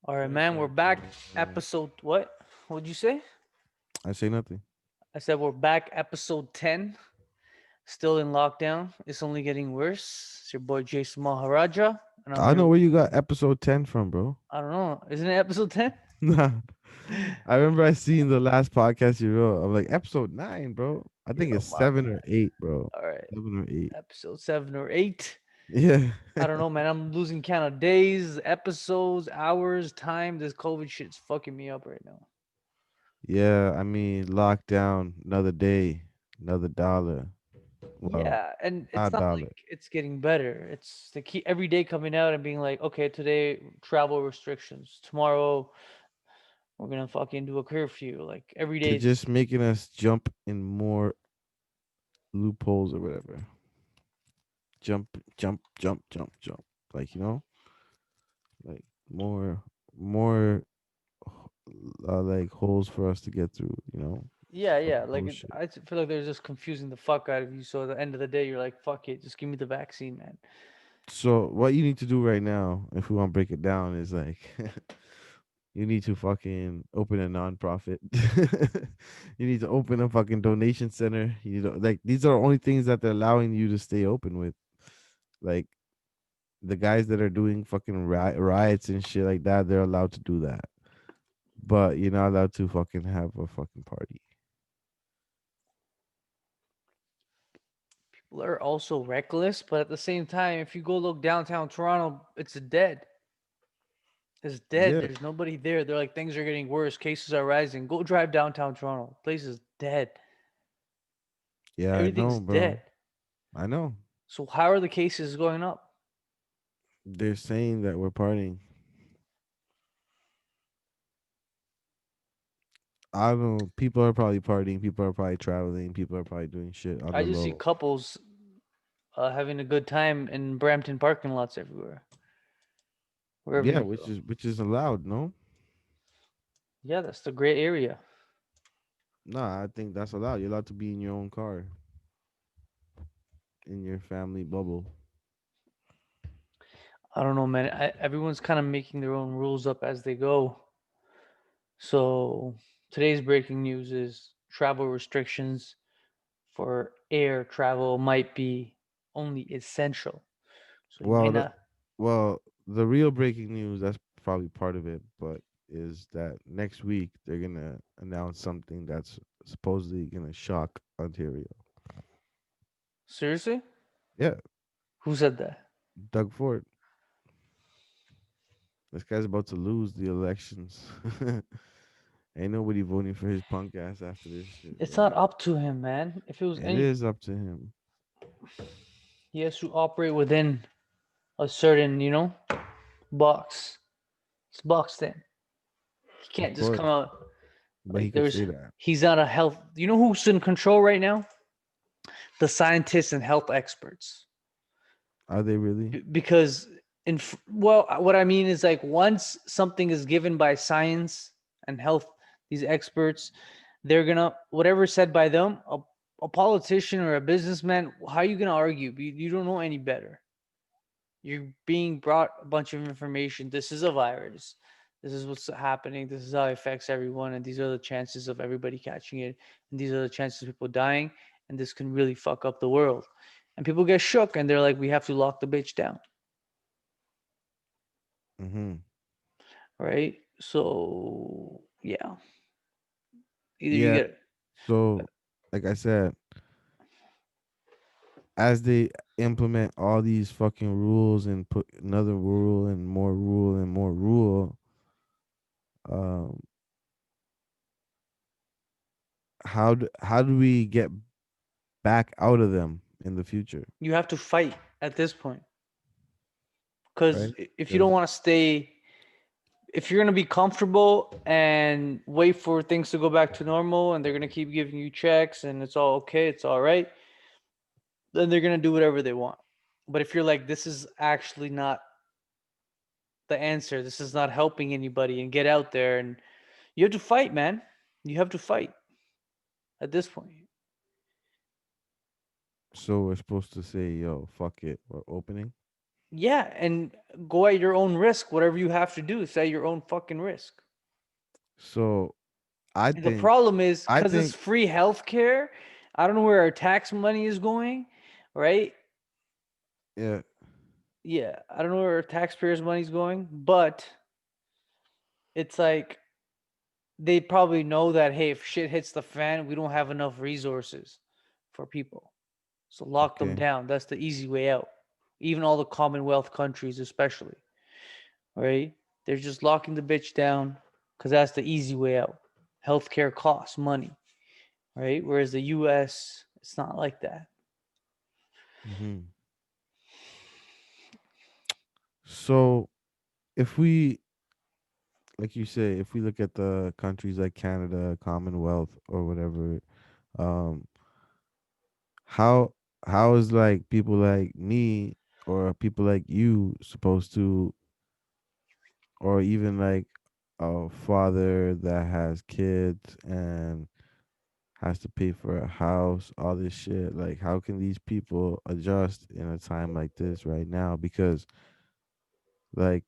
All right, What's man. We're up, back. man? Episode what? What'd you say? I say nothing. I said we're back. Episode 10. Still in lockdown. It's only getting worse. It's your boy Jason Maharaja, and I'm I here. know where you got episode 10 from, bro. I don't know. Isn't it episode 10? Nah. I remember I seen the last podcast you wrote. I'm like, episode 9, bro. I think Yo, it's my 7 or bad. 8, bro. All right. 7 or 8. Episode 7 or 8. Yeah. I don't know, man. I'm losing count of days, episodes, hours, time. This COVID shit's fucking me up right now. Yeah, I mean, lockdown, another day, another dollar. Well, Yeah, and it's not not dollar. like it's getting better. It's the key every day coming out and being like, okay, today travel restrictions. Tomorrow we're gonna fucking do a curfew. Like every day They're it's just making us jump in more loopholes or whatever. Jump, jump, jump, jump, jump. Like, like more like holes for us to get through. yeah, yeah. Fucking Like bullshit. I feel like they're just confusing the fuck out of you. So at the end of the day, you're like, fuck it, just give me the vaccine, man. So what you need to do right now, if we want to break it down, is like you need to fucking open a nonprofit. You need to open a fucking donation center. You need to, like these are the only things that they're allowing you to stay open with. Like the guys that are doing fucking riots and shit like that, they're allowed to do that. But you're not allowed to fucking have a fucking party. People are also reckless, but at the same time, if you go look downtown Toronto, it's dead. It's dead. Yeah, There's nobody there. They're like things are getting worse. Cases are rising. Go drive downtown Toronto. Place is dead. yeah, I Everything's know, bro. dead. I know. So how are the cases going up? They're saying that we're partying. I don't know. People are probably partying. People are probably traveling. People are probably doing shit on I the just see low. couples having a good time in Brampton parking lots everywhere, wherever Yeah, you which go. is which is allowed, no? Yeah, that's the great area. Nah, I think that's allowed. You're allowed to be in your own car, in your family bubble. I don't know, man. Everyone's kind of making their own rules up as they go. So today's breaking news is travel restrictions for air travel might be only essential. So you might Well, not. the real breaking news, that's probably part of it, but is that next week they're gonna announce something that's supposedly gonna shock Ontario. Seriously? Yeah, Who said that? Doug Ford. This guy's about to lose the elections. Ain't nobody voting for his punk ass after this shit, It's bro. not up to him, man. If it was It any, is up to him. he has to operate within a certain, box. It's boxed in. He Of can't just come course, out but he like could there's. say that. He's not a health. You know who's in control right now? The scientists and health experts. Are they really? Because well, what I mean is like once something is given by science and health, these experts, they're gonna whatever said by them. A politician or a businessman, how are you gonna argue? You don't know any better. You're being brought a bunch of information. This is a virus. This is what's happening. This is how it affects everyone, and these are the chances of everybody catching it, and these are the chances of people dying, and this can really fuck up the world. And people get shook, and they're like, "We have to lock the bitch down." Mm-hmm. Right? So yeah, either you Yeah. get So, like I said, as they implement all these fucking rules and put another rule and more rule and more rule, um, how do we get back out of them in the future, you have to fight at this point because right? if you don't Because want to stay, if you're gonna be comfortable and wait for things to go back to normal, and they're gonna keep giving you checks and it's all okay, it's all right, then they're gonna do whatever they want. But if you're like, this is actually not the answer, this is not helping anybody, and get out there and you have to fight, man. You have to fight at this point. so we're supposed to say, yo, fuck it, we're opening. Yeah, and go at your own risk. Whatever you have to do is at your own fucking risk. So I And the think problem is I because it's think free healthcare. I don't know where our tax money is going, right? yeah. Yeah, I don't know where our taxpayers' money is going, but it's like they probably know that hey, if shit hits the fan, we don't have enough resources for people. So lock them Okay. down. That's the easy way out. Even all the Commonwealth countries, especially, right? They're just locking the bitch down because that's the easy way out. Healthcare costs money, right? Whereas the US, it's not like that. Hmm. So if we, like you say, if we look at the countries like Canada, Commonwealth, or whatever, um, how how is like people like me or people like you supposed to, or even like a father that has kids and has to pay for a house, all this shit. Like, how can these people adjust in a time like this right now? Because, like,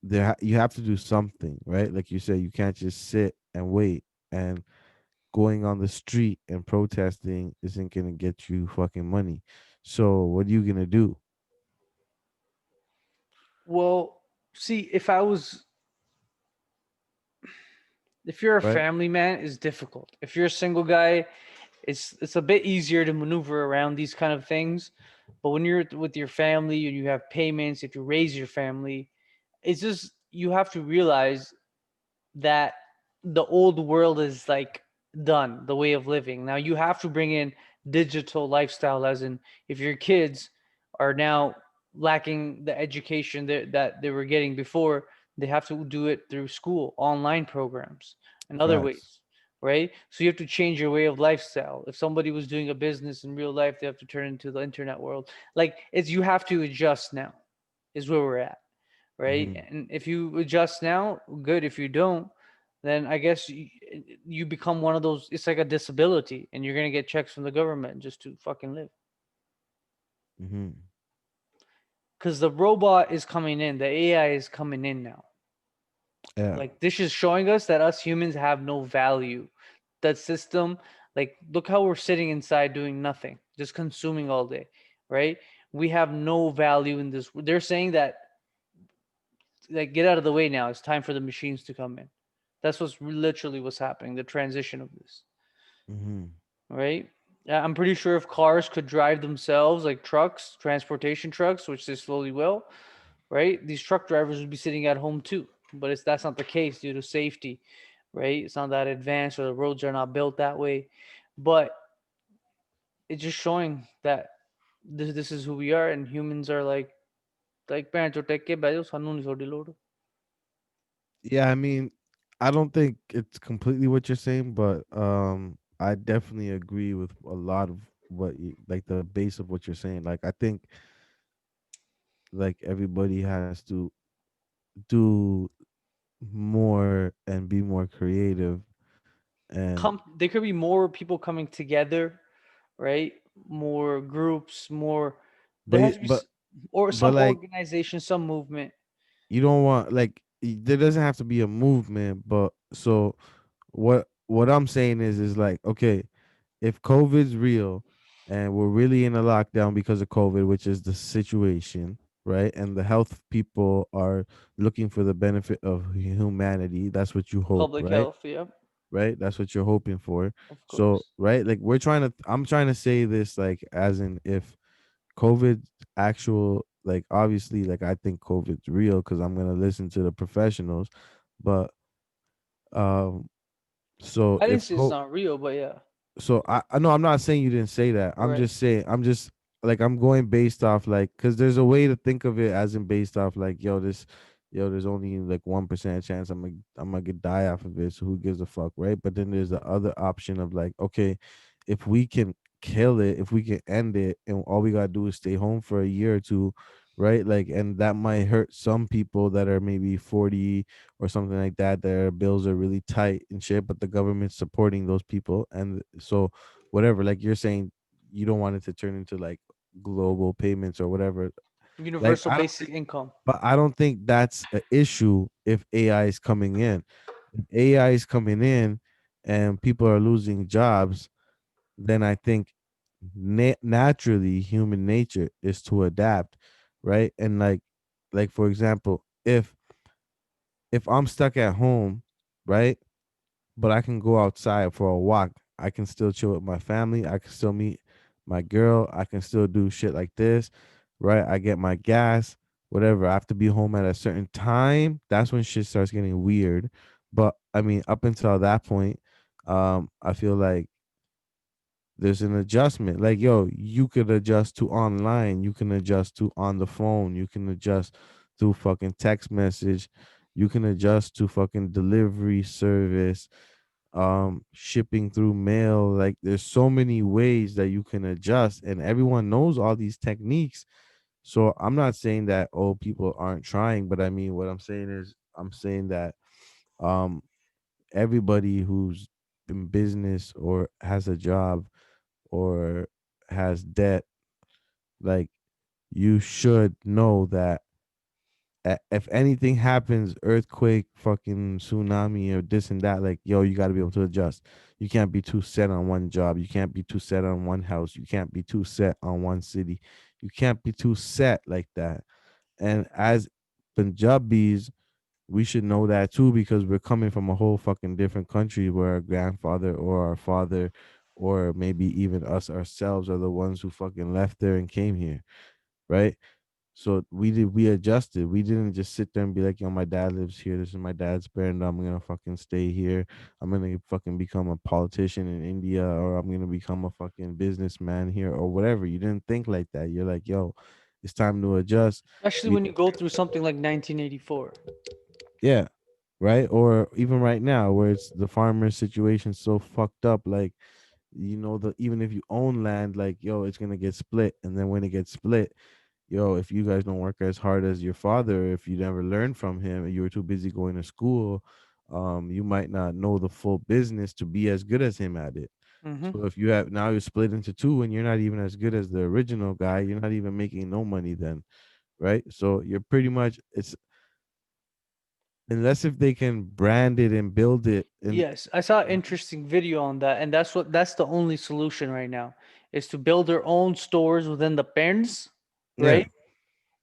you have to do something, right? Like you said, you can't just sit and wait. And going on the street and protesting isn't gonna get you fucking money. So, what are you gonna do, Well, see, if you're a right? family man, it's difficult. If you're a single guy, it's a bit easier to maneuver around these kind of things. But when you're with your family and you have payments, if you raise your family, it's just you have to realize that the old world is like done, the way of living. Now you have to bring in digital lifestyle, as in if your kids are now lacking the education that they were getting before, they have to do it through school, online programs, and other Facts. ways, right? So you have to change your way of lifestyle. If somebody was doing a business in real life, they have to turn into the internet world. Like it's you have to adjust now, is where we're at, right? Mm-hmm. And if you adjust now, good. If you don't, then I guess you become one of those. It's like a disability, and you're gonna get checks from the government just to fucking live. Mm-hmm. Because the robot is coming in, the AI is coming in now. Yeah. Like this is showing us that us humans have no value. That system, like look how we're sitting inside doing nothing, just consuming all day, right? We have no value in this. They're saying that like get out of the way now. It's time for the machines to come in. That's what's literally what's happening. The transition of this, Mm-hmm. right? I'm pretty sure if cars could drive themselves, like trucks, transportation trucks, which they slowly will, right? These truck drivers would be sitting at home too. But that's not the case due to safety, right? It's not that advanced, or the roads are not built that way. But it's just showing that this is who we are, and humans are like parents take ke bajo sanu ni sodi load. Yeah, I mean, I don't think it's completely what you're saying, but I definitely agree with a lot of like the base of what you're saying. Like I think like everybody has to do more and be more creative and Come, there could be more people coming together, right? More groups, more. but There has to be, or some like organization, some movement. you don't want like there doesn't have to be a movement, but so what I'm saying is like okay, if COVID's real and we're really in a lockdown because of COVID, which is the situation, right? And the health people are looking for the benefit of humanity. That's what you hope, Public right? health, yeah, Right? That's what you're hoping for. of So, course. right? Like I'm trying to say this like as in if COVID actual like obviously like I think COVID's real because I'm gonna listen to the professionals, but um so I didn't if say it's not real, but yeah, so I know I'm not saying you didn't say that. I'm right. just saying I'm just like I'm going based off like because there's a way to think of it as in based off like yo there's only like 1% chance I'm gonna get die off of it. So who gives a fuck, right? But then there's the other option of like okay, if we can kill it, if we can end it, and all we gotta do is stay home for a year or two, right? Like and that might hurt some people that are maybe 40 or something like that. Their bills are really tight and shit, but the government's supporting those people. And so, whatever, like you're saying, you don't want it to turn into like global payments or whatever. Like Universal I don't basic think, income. but I don't think that's an issue if AI is coming in. If AI is coming in and people are losing jobs, then I think naturally human nature is to adapt, right? And like for example, if I'm stuck at home, right? But I can go outside for a walk. I can still chill with my family. I can still meet my girl. I can still do shit like this, right? I get my gas, whatever. I have to be home at a certain time. That's when shit starts getting weird. But I mean, up until that point, I feel like there's an adjustment. Like, yo, you could adjust to online, you can adjust to on the phone, you can adjust to fucking text message, you can adjust to fucking delivery service, shipping through mail. Like there's so many ways that you can adjust, and everyone knows all these techniques. So I'm not saying that people aren't trying, but I mean what I'm saying is I'm saying that um everybody who's in business or has a job or has debt, like you should know that if anything happens, earthquake, fucking tsunami, or this and that, like yo, you got to be able to adjust. You can't be too set on one job. You can't be too set on one house. You can't be too set on one city. You can't be too set like that. And as Punjabis, we should know that too because we're coming from a whole fucking different country where our grandfather or our father or maybe even us ourselves are the ones who fucking left there and came here, right? So we adjusted. We didn't just sit there and be like, yo, my dad lives here. This is my dad's brand. I'm gonna fucking stay here. I'm gonna fucking become a politician in India or I'm gonna become a fucking businessman here or whatever. You didn't think like that. You're like, yo, it's time to adjust. Especially We when you go through something like 1984. Yeah, right? Or even right now where it's the farmer situation so fucked up, like the even if you own land, like yo, it's gonna get split. And then when it gets split, yo, if you guys don't work as hard as your father, if you never learned from him and you were too busy going to school, you might not know the full business to be as good as him at it. Hmm. So if you have now you're split into two and you're not even as good as the original guy, you're not even making no money then, right? So you're pretty much it's unless if they can brand it and build it and Yes, I saw an interesting video on that, and that's the only solution right now is to build their own stores within the parents, yeah, right?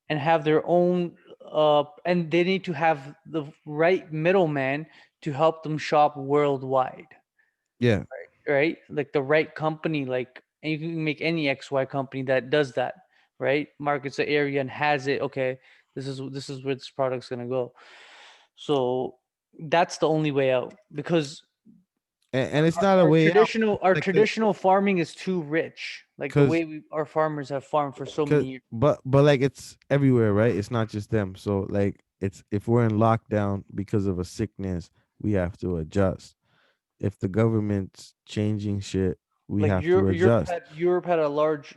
And have their own and they need to have the right middleman to help them shop worldwide, yeah, right? Like the right company, like, and you can make any XY company that does that, right? Markets the area and has it. Okay, this is where this product's gonna go. So that's the only way out because and it's our, not a our way out traditional our like traditional farming is too rich. Like the because way our farmers have farmed for so cause, many years. but like it's everywhere, right? It's not just them. So like it's if we're in lockdown because of a sickness, we have to adjust. If the government's changing shit, we Like have to adjust. Europe had a large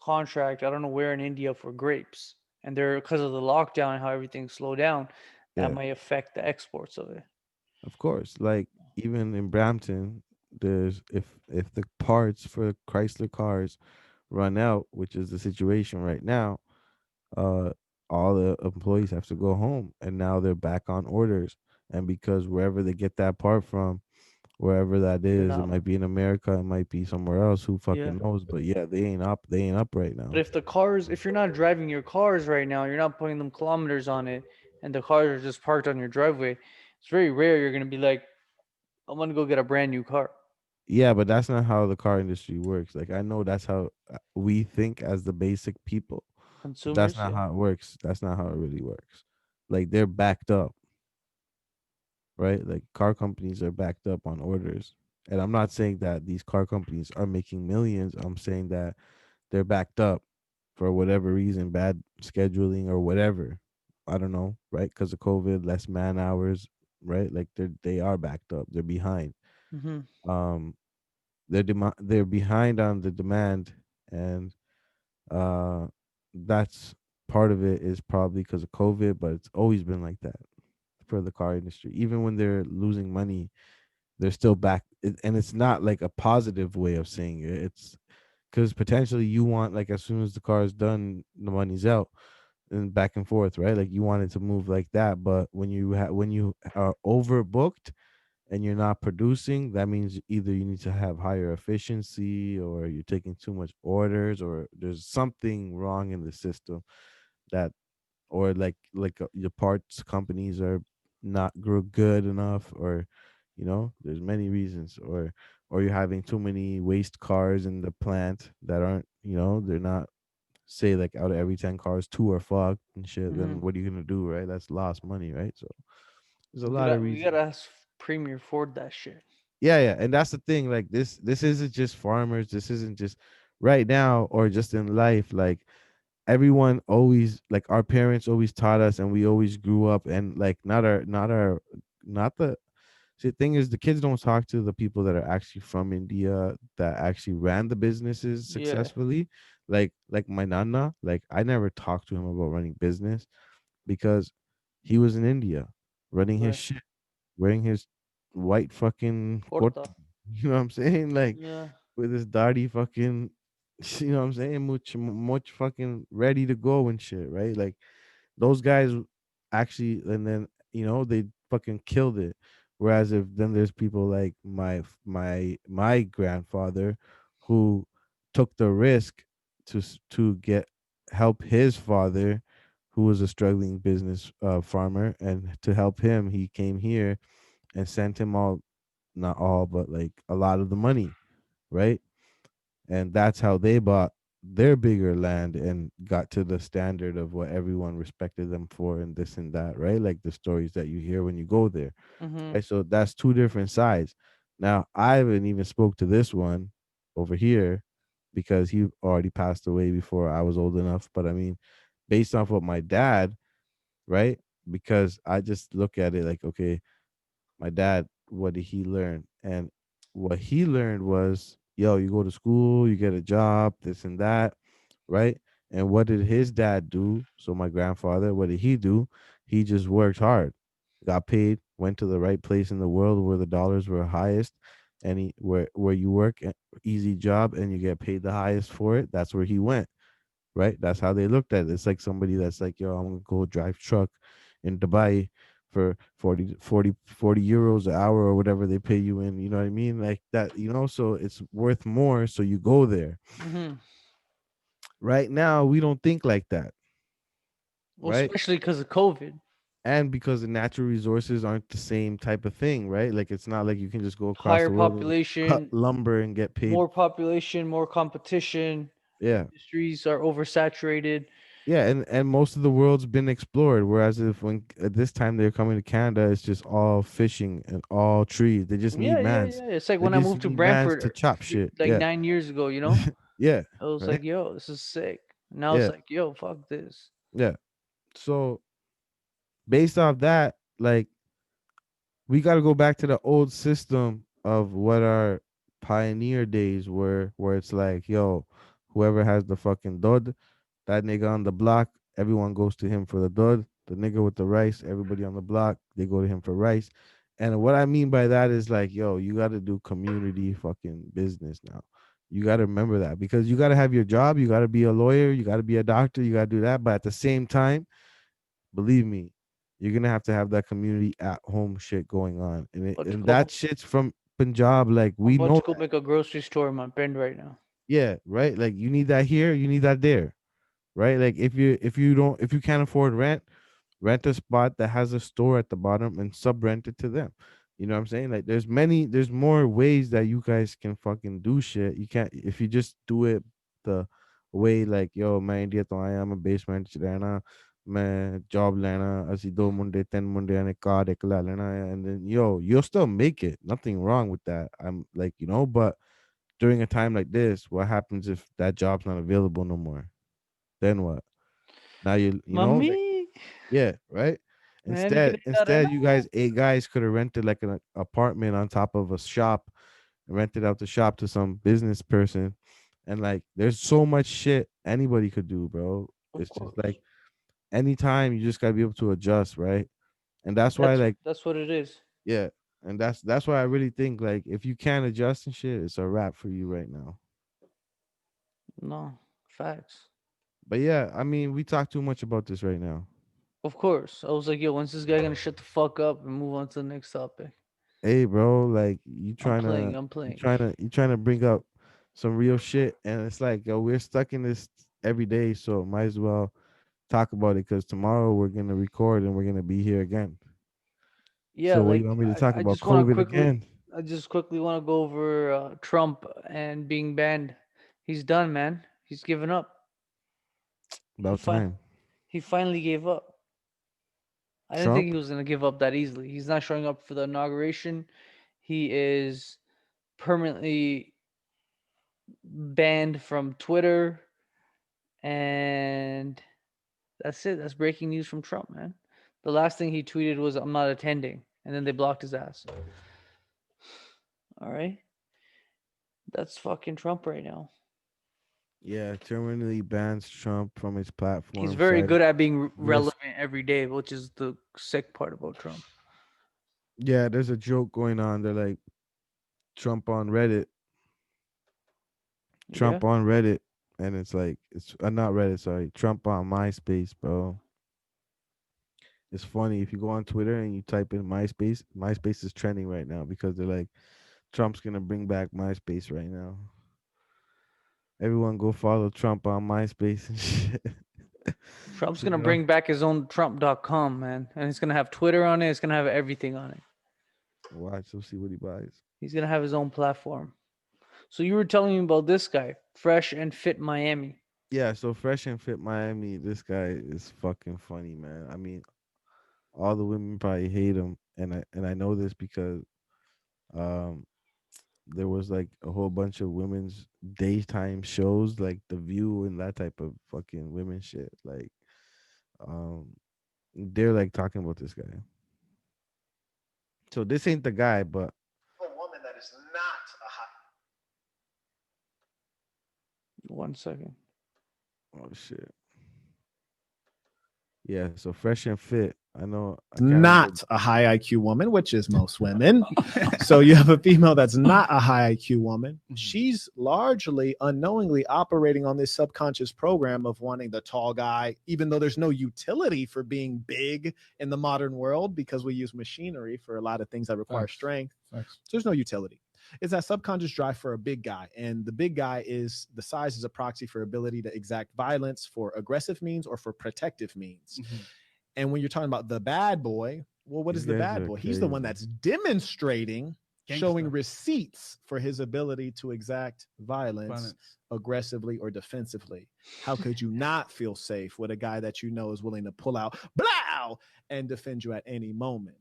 contract. I don't know where in India for grapes, and they're because of the lockdown and how everything slowed down, that Yeah, might affect the exports of it. of course. Like even in Brampton, there's if the parts for Chrysler cars run out, which is the situation right now, uh all the employees have to go home and now they're back on orders. And because wherever they get that part from, wherever that They're is, it not. might be in America, it might be somewhere else, who Yeah. fucking knows. But yeah, they ain't up right But now. if you're not driving your cars right now, you're not putting them kilometers on it, and the cars are just parked on your driveway, it's very rare you're gonna be like, I'm gonna go get a brand new car. Yeah, but that's not how the car industry works. Like I know that's how we think as the basic people, but that's Consumers, not yeah. how it works. That's not how it really works. Like they're backed up, right? Like car companies are backed up on orders. And I'm not saying that these car companies are making millions. I'm saying that they're backed up for whatever reason, bad scheduling or whatever. I don't know, right? Because of COVID, less man hours, right? Like they are backed up. They're behind. Hmm. Um, they're behind on the demand, and uh, that's part of it is probably because of COVID, but it's always been like that for the car industry. Even when they're losing money, they're still back, and it's not like a positive way of saying it. It's because potentially you want, like, as soon as the car is done, the money's out and back and forth, right? Like you want it to move like that. But when you are overbooked and you're not producing, that means either you need to have higher efficiency, or you're taking too much orders, or there's something wrong in the system that, or your parts companies are not good enough, or there's many reasons, or you're having too many waste cars in the plant that aren't, they're not, say, like, out of every 10 cars, two are fucked and shit. Mm-hmm. Then what are you gonna do, right? That's lost money, right? So there's a We lot of gotta we reasons. gotta ask Premier Ford that shit. Yeah, yeah, and that's the thing. Like, this isn't just farmers. This isn't just right now or just in life. Like, everyone always, like, our parents always taught us, and we always grew up, and like, not the see, the thing is, the kids don't talk to the people that are actually from India, that actually ran the businesses Yeah, successfully. Like my nana, like, I never talked to him about running business, because he was in India running his right. shit, wearing his white fucking coat. Porta. You know what I'm saying? Like, Yeah. with his daddy fucking, you know what I'm saying? Much fucking ready to go and shit, right? Like, those guys actually, and then, they fucking killed it. Whereas, if then there's people like my grandfather, who took the risk to get help his father, who was a struggling business farmer, and to help him, he came here and sent him all, not all, but like a lot of the money, right? And that's how they bought their bigger land and got to the standard of what everyone respected them for, and this and that, right? Like the stories that you hear when you go there, Mm-hmm. right? So that's two different sides. Now, I haven't even spoke to this one over here, because he already passed away before I was old enough. But I mean, based off what my dad, right? Because I just look at it like, okay, my dad, what did he learn? And what he learned was, yo, you go to school, you get a job, this and that, right? And what did his dad do? So my grandfather, what did he do? He just worked hard, got paid, went to the right place in the world where the dollars were highest, and where you work, easy job, and you get paid the highest for it. That's where he went, right? That's how they looked at it. It's like somebody that's like, yo, I'm gonna go drive truck in Dubai for 40 euros an hour, or whatever they pay you in, you know what I mean? Like that, so it's worth more. So you go there. Mm-hmm. Right now, we don't think like that, Well, right? especially because of COVID. And because the natural resources aren't the same type of thing, right? Like, it's not like you can just go across Higher the world and cut population, lumber and get paid. more population, more competition. Yeah. Industries are oversaturated. Yeah, and most of the world's been explored. Whereas, if when at this time they're coming to Canada, it's just all fishing and all trees. They just need Yeah, yeah, mans. yeah. It's like They when I just moved to need mans Brantford to chop shit. like Yeah, 9 years ago, you know? yeah, I was right. like, yo, this is sick. Now it's Yeah, like, yo, fuck this. yeah. So based off that, like, we got to go back to the old system of what our pioneer days were, where it's like, yo, whoever has the fucking dud, that nigga on the block, everyone goes to him for the dud. The nigga with the rice, everybody on the block, they go to him for rice. And what I mean by that is like, yo, you got to do community fucking business now. You got to remember that, because you got to have your job, you got to be a lawyer, you got to be a doctor, you got to do that. But at the same time, believe me, you're gonna have to have that community at home shit going on, and About to that go, shit's from Punjab. Like, I'm we about know to go that. make a grocery store in my bend right now. Yeah, right. Like, you need that here, you need that there, right? Like, if you can't afford rent, rent a spot that has a store at the bottom and sub rent it to them. You know what I'm saying? Like, there's more ways that you guys can fucking do shit. You can't, if you just do it the way, like, yo, मैं India तो आया, मैं basement च रहना, मैं job लेना, ਅਸੀਂ ਦੋ ਮੁੰਡੇ ਤਿੰਨ ਮੁੰਡਿਆਂ ਨੇ ਕਾਰ ਇੱਕ ਲੈ ਲੈਣਾ ਹੈ, and then, yo, you'll still make it, nothing wrong with that. I'm like, but during a time like this, what happens if that job's not available no more? Then what? Now like, Mami, yeah, right. man, Instead, you guys, 8 guys, could have rented like an apartment on top of a shop, and rented out the shop to some business person, and like, there's so much shit anybody could do, bro. of It's just course. like, anytime, you just gotta be able to adjust, right? And that's why, like, That's what it is. yeah, and that's why I really think, like, if you can't adjust and shit, it's a wrap for you right now. No, facts. But yeah, I mean, we talk too much about this right now. Of course. I was like, yo, when's this guy gonna shut the fuck up and move on to the next topic? Hey, bro, like you I'm trying playing. to I'm you playing. trying to you trying to bring up some real shit, and it's like, yo, we're stuck in this every day, so might as well talk about it because tomorrow we're gonna record and we're gonna be here again. Yeah, So what you like want me to talk I about? just want to COVID quickly. again? I just quickly want to go over Trump and being banned. He's done, man. He's given up. He About fi- time. he finally gave up. I didn't think he Trump? was gonna give up that easily. He's not showing up for the inauguration. He is permanently banned from Twitter, and that's it. That's breaking news from Trump, man. The last thing he tweeted was, "I'm not attending," and then they blocked his ass. All right, that's fucking Trump right now. Yeah, terminally bans Trump from his He's platform. very Citing good at being risk. relevant every day, which is the sick part about Trump. Yeah, there's a joke going on. They're like Trump on Reddit, Yeah, Trump on Reddit, and it's like it's not Reddit, sorry, Trump on MySpace, bro. It's funny if you go on Twitter and you type in MySpace. MySpace is trending right now because they're like Trump's gonna bring back MySpace right now. Everyone go follow Trump on MySpace and shit. Trump's So, gonna bring back his own Trump.com, man, and it's gonna have Twitter on it. It's gonna have everything on it. watch, we'll see what he buys. He's gonna have his own platform. So you were telling me about this guy, Fresh and Fit Miami. Yeah, so Fresh and Fit Miami, this guy is fucking funny, man. I mean, all the women probably hate him, and I know this because um there was like a whole bunch of women's daytime shows like The View and that type of fucking women shit. Like um they're like talking about this guy. So this ain't the guy, but A woman that is not a hot. 1 second. oh shit. Yeah, so Fresh and Fit. I know I can't remember. Not a high IQ woman, which is most women. So you have a female that's not a high IQ woman. She's largely unknowingly operating on this subconscious program of wanting the tall guy, even though there's no utility for being big in the modern world because we use machinery for a lot of things that require strength. So there's no utility. It's that subconscious drive for a big guy. And the big guy is the size is a proxy for ability to exact violence for aggressive means or for protective means. And when you're talking about the bad boy, well, what These is the guys bad are boy? He's the one crazy. that's demonstrating, showing Gangsta. receipts for his ability to exact violence aggressively or defensively. How could you not feel safe with a guy that you know is willing to pull out, blow, and defend you at any moment?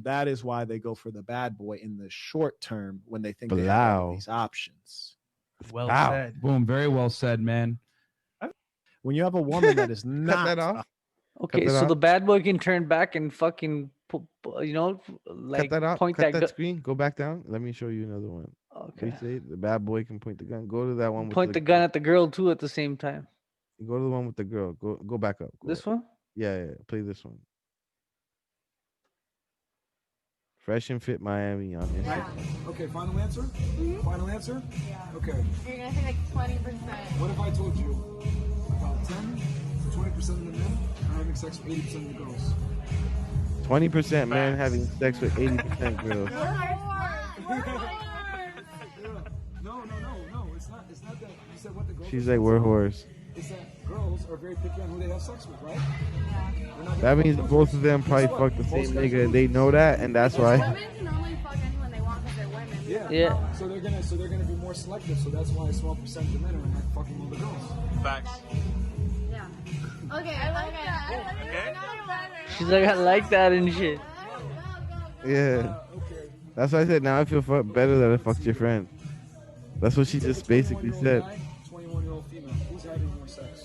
That is why they go for the bad boy in the short term when they think they have all of Blow. these options. Well Wow. said. Boom. Very well said, man. When you have a woman that is Cut not that off. Okay, that so off. the bad boy can turn back and fucking, Cut that off. point Cut that that gun. screen. Go back down. Let me show you another one. We Okay, say the bad boy can point the gun. Go to that one with point the gun at the girl too at the same time. Go to the one with the girl. Go back up. Go This up. one. Yeah. Play this one. Fresh and Fit Miami on Instagram. Okay, final answer? Final answer? Yeah. Okay. You're gonna say like 20%. What if I told you about 10 to 20% of the men are having sex with 80% of the girls? 20% men having sex with 80% girls. No. It's not that. You said what the girls. She's like, we're whores. It's that girls are very picky on who they have sex with, right? That means both of them probably fuck the same nigga and they know that, and that's why. Women can only fuck anyone they want because they're women. Yeah. So they're gonna be more selective. So that's why a small percentage of men are not fucking all the girls. Facts. Yeah. Okay, I like that. Okay. She's like, I like that and shit. Yeah. That's why I said now I feel better that I fucked your friend. That's what she just basically said. 21-year-old female. Who's having more sex?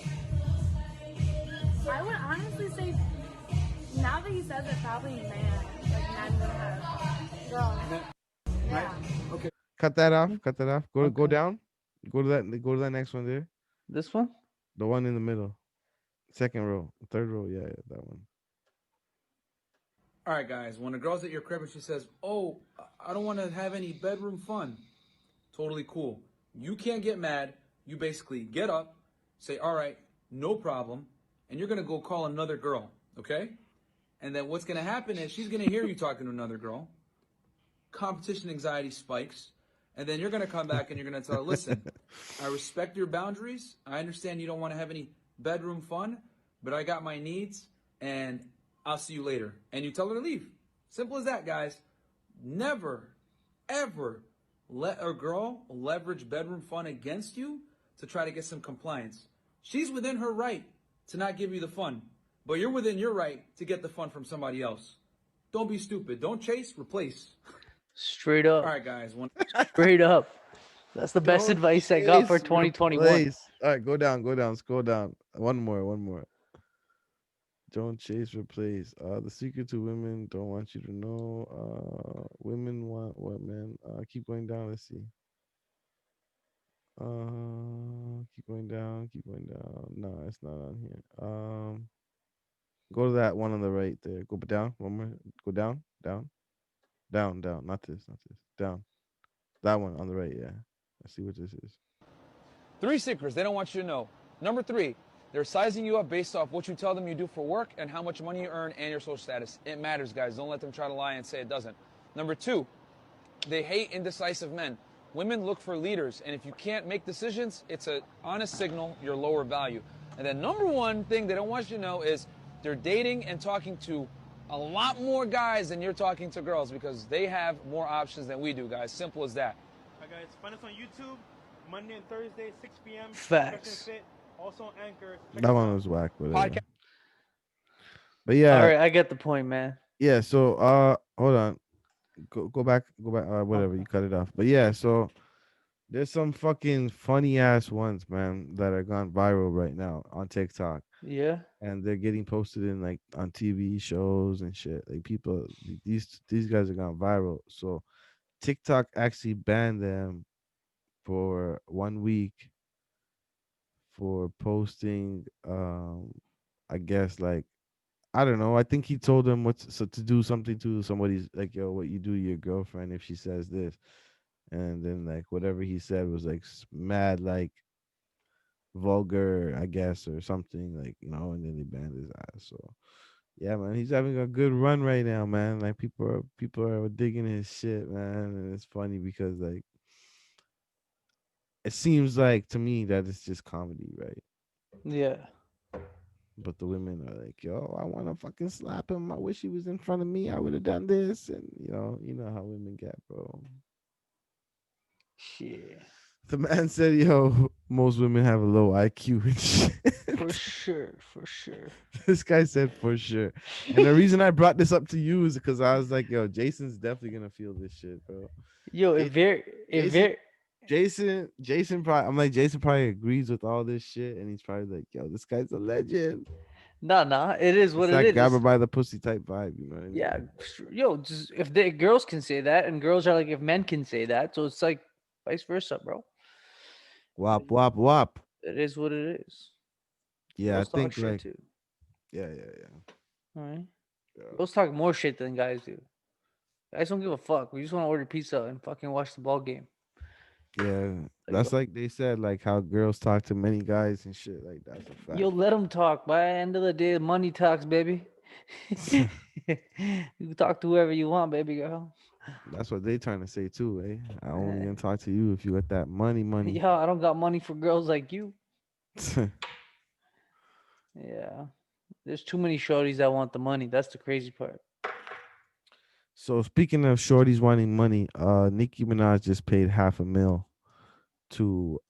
I would honestly say, now that he says it, probably man. Like men would have girls. Yeah. Okay. Cut that off. Go down. Go to that next one there. This one. The one in the middle. Second row. Third row. Yeah, that one. All right, guys. When a girl's at your crib and she says, "Oh, I don't want to have any bedroom fun," totally cool. You can't get mad. you basically get up, say, all right, no problem, and you're going to go call another girl, okay? And then what's going to happen is she's going to hear you talking to another girl. Competition anxiety spikes. And then you're going to come back and you're going to tell her, listen, I respect your boundaries. I understand you don't want to have any bedroom fun, but I got my needs, and I'll see you later. And you tell her to leave. Simple as that, guys. Never, ever let a girl leverage bedroom fun against you to try to get some compliance. She's within her right to not give you the fun, but you're within your right to get the fun from somebody else. Don't be stupid. Don't chase, replace. Straight up. All right, guys. Straight up. That's the best Don't advice I got for chase, 2021. replace. All right, go down, scroll down. One more. Don't chase, replace. The secret to women don't want you to know. Women want what, man? Keep going down. Let's see. Keep going down. No, it's not on here. Go to that one on the right there. Go down. One more. Go down. Not this. Down. That one on the right. Yeah. Let's see what this is. 3 secrets they don't want you to know. Number 3, they're sizing you up based off what you tell them you do for work and how much money you earn and your social status. It matters, guys. Don't let them try to lie and say it doesn't. Number 2, they hate indecisive men. Women look for leaders, and if you can't make decisions, it's an honest signal you're lower value. And then number 1 thing they don't want you to know is they're dating and talking to a lot more guys than you're talking to girls because they have more options than we do, guys. Simple as that. Hi guys, find us on YouTube, Monday and Thursday, 6 p.m. Facts. Fit. Also on Anchor. Check That us one out. was whack, whatever. Podcast. But yeah, All right, I get the point, man. yeah. So hold on, go back, whatever. You cut it off. But yeah, so there's some fucking funny ass ones, man, that are gone viral right now on TikTok, Yeah. and they're getting posted in like on TV shows and shit. Like people, these guys are gone viral. So TikTok actually banned them for 1 week for posting I guess like I don't know. I think he told them to do something to somebody's like, yo, what you do to your girlfriend if she says this. And then like whatever he said was like mad like vulgar, I guess, or something, like, and then they banned his ass. So yeah, man, he's having a good run right now, man. Like people are digging his shit, man. And it's funny because like it seems like to me that it's just comedy, right? Yeah. But the women are like, yo, I want to fucking slap him. I wish he was in front of me. I would have done this. And you know how women get, bro. Shit. The man said, yo, most women have a low IQ and shit. For sure. This guy said for sure. And the reason I brought this up to you is because I was like, yo, Jason's definitely gonna feel this shit, bro. Yo, Jason probably, Jason probably agrees with all this shit, and he's probably like, yo, this guy's a legend. Nah, it is what It's it that is. grab her by the pussy type vibe, you know what I mean? Yeah, yo, just if the girls can say that, and girls are like, if men can say that, so it's like vice versa, bro. Wop, wop, wop. It is what it is. Yeah, Girls I think talk shit like, too. yeah. All right. Yeah. Girls talk more shit than guys do. Guys don't give a fuck. We just want to order pizza and fucking watch the ball game. Yeah, that's like they said, like how girls talk to many guys and shit. Like that's a fact. You'll let them talk. By the end of the day, money talks, baby. You can talk to whoever you want, baby girl. That's what they trying to say too, eh? I only gonna talk to you if you got that money. Yeah, I don't got money for girls like you. Yeah, there's too many shorties that want the money. That's the crazy part. So speaking of shorties wanting money, Nicki Minaj just paid $500,000 to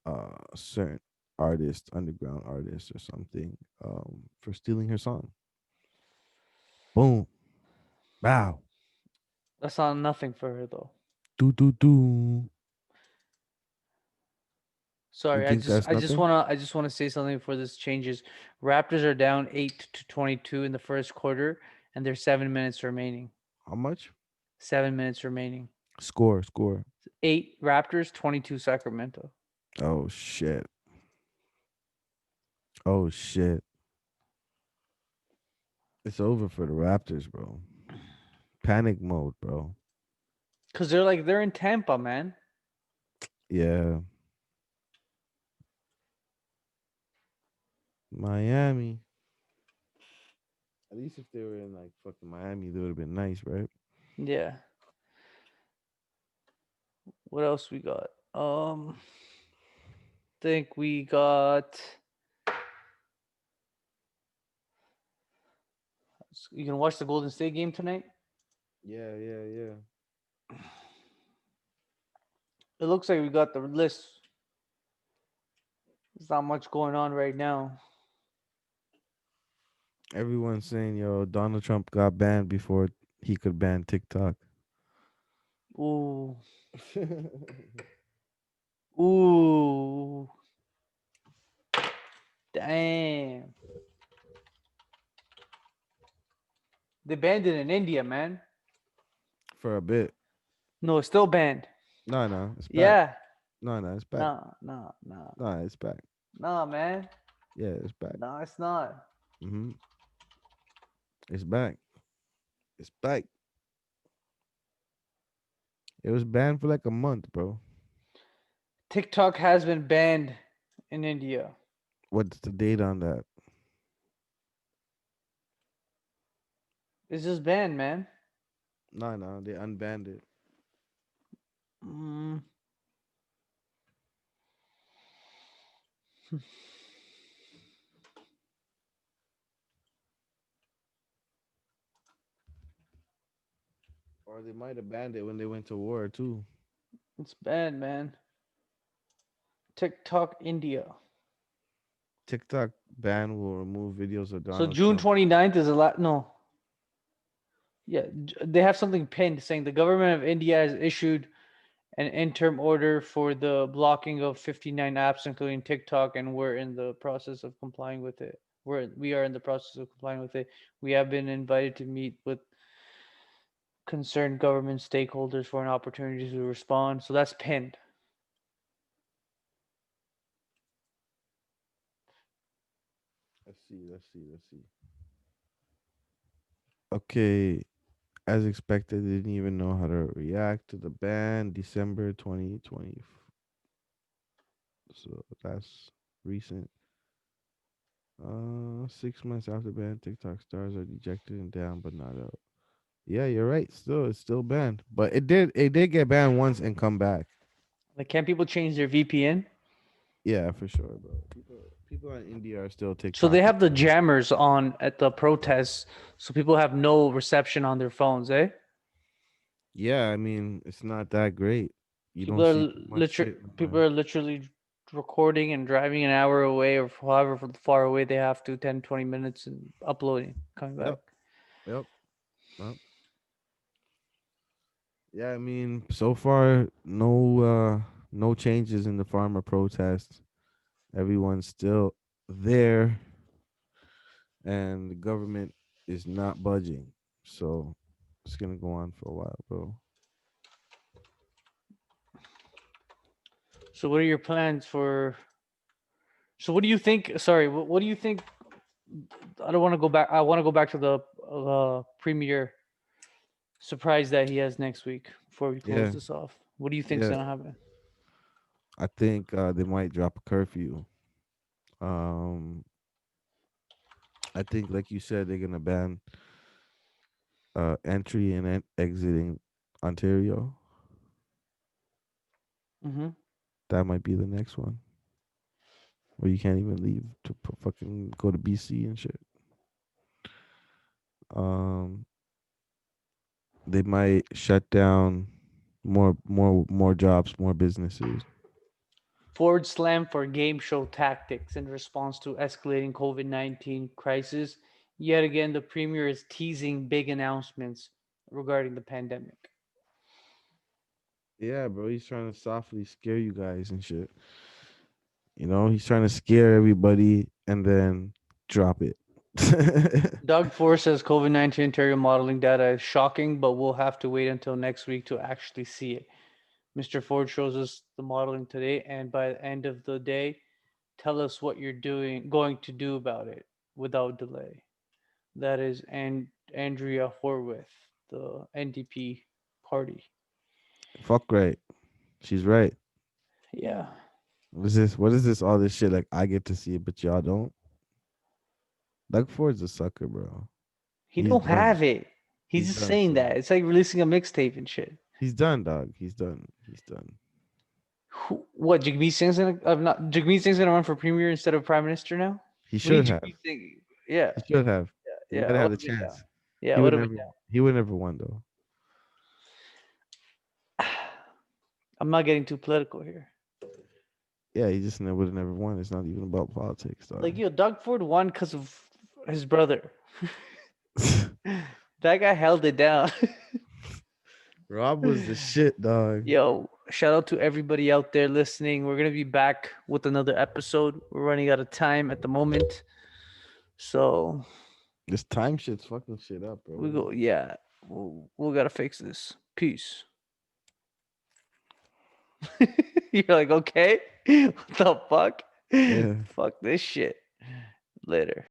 certain artist, underground artist or something, for stealing her song. Boom. Wow. That's not nothing for her though. Do. Sorry, You I think just that's nothing? I just wanna say something before this changes. Raptors are down 8-22 in the first quarter, and there's 7 minutes remaining. How much? 7 minutes remaining. Score. 8 Raptors, 22 Sacramento. Oh shit. It's over for the Raptors, bro. Panic mode, bro. Cause they're in Tampa, man. Yeah. Miami. At least if they were in like fucking Miami, they would have been nice, right? Yeah. What else we got? Think we got. You can watch the Golden State game tonight. Yeah, yeah, yeah. It looks like we got the list. There's not much going on right now. Everyone's saying, yo, Donald Trump got banned before he could ban TikTok. Ooh, ooh, damn. They banned it in India, man. For a bit. No, it's still banned. No, no, it's back. Yeah. No, no, it's back. Nah, nah, nah, No, it's back. nah, man. Yeah, it's back. Nah, it's not. Mm-hmm. It's back. It's back. It was banned for like a month, bro. TikTok has been banned in India. What's the date on that? It's just banned, man. No, no, they unbanned it. Mm. Or they might have banned it when they went to war too. It's banned, man. TikTok India. TikTok ban will remove videos of So Donald June Trump. 29th is a lot. No. Yeah, they have something pinned saying the government of India has issued an interim order for the blocking of 59 apps, including TikTok, and we're in the process of complying with it. We are in the process of complying with it. We have been invited to meet with concerned government stakeholders for an opportunity to respond. So that's pinned. Let's see, let's see, let's see. Okay, as expected, they didn't even know how to react to the ban. December 2020. So that's recent. 6 months after ban, TikTok stars are dejected and down, but not out. Yeah, you're right. Still, it's still banned, but it did get banned once and come back. Like, can't people change their VPN? Yeah, for sure, bro. People in India are still So they TikTok. have the jammers on at the protests, so people have no reception on their phones, eh? Yeah, I mean it's not that great. You People don't are see too much shit. people are literally recording and driving an hour away or however far away they have to, 10, 20 minutes, and uploading, coming back. Yep, yep, yep. Yeah, I mean so far no changes in the farmer protests. Everyone's still there, and the government is not budging. So it's gonna go on for a while, bro. So what are your plans for? So what do you think? Sorry, what do you think? I don't want to go back. I want to go back to the premier surprise that he has next week before we close Yeah, this off. What do you think's yeah. gonna happen? I think they might drop a curfew. Um, I think, like you said, they're gonna ban entry and exiting Ontario. Mm-hmm. That might be the next one, where you can't even leave to fucking go to BC and shit. Um, they might shut down more jobs, more businesses. Ford slammed for game show tactics in response to escalating COVID-19 crisis. Yet again, the premier is teasing big announcements regarding the pandemic. Yeah, bro, he's trying to softly scare you guys and shit. You know, he's trying to scare everybody and then drop it. Doug Ford says COVID-19 Ontario modeling data is shocking, but we'll have to wait until next week to actually see it. Mr. Ford shows us the modeling today, and by the end of the day, tell us what you're going to do about it without delay. That is Andrea Horwath, the NDP party. Fuck right. She's right. Yeah. What is this? What is this? All this shit like I get to see it, but y'all don't. Doug Ford's a sucker, bro. He He's don't done. have it. He's He's just done, saying son. that. It's like releasing a mixtape and shit. He's done, dog. He's done. He's done. What Jagmeet Singh's gonna run for premier instead of prime minister now? He We need should have. Jagmeet Singh. Yeah, He should have. He yeah. might I have would the have been down. chance. Yeah, I He would would have never. been He would never won though. down. I'm not getting too political here. Yeah, he just would have never won. It's not even about politics, dog. Like, yo, Doug Ford won because of his brother. That guy held it down. Rob was the shit, dog. Yo, shout out to everybody out there listening. We're gonna be back with another episode. We're running out of time at the moment, so This time shit's fucking shit up, bro. we go. Yeah, we gotta fix this. Peace. You're like, okay, what the fuck? Yeah. Fuck this shit. Later.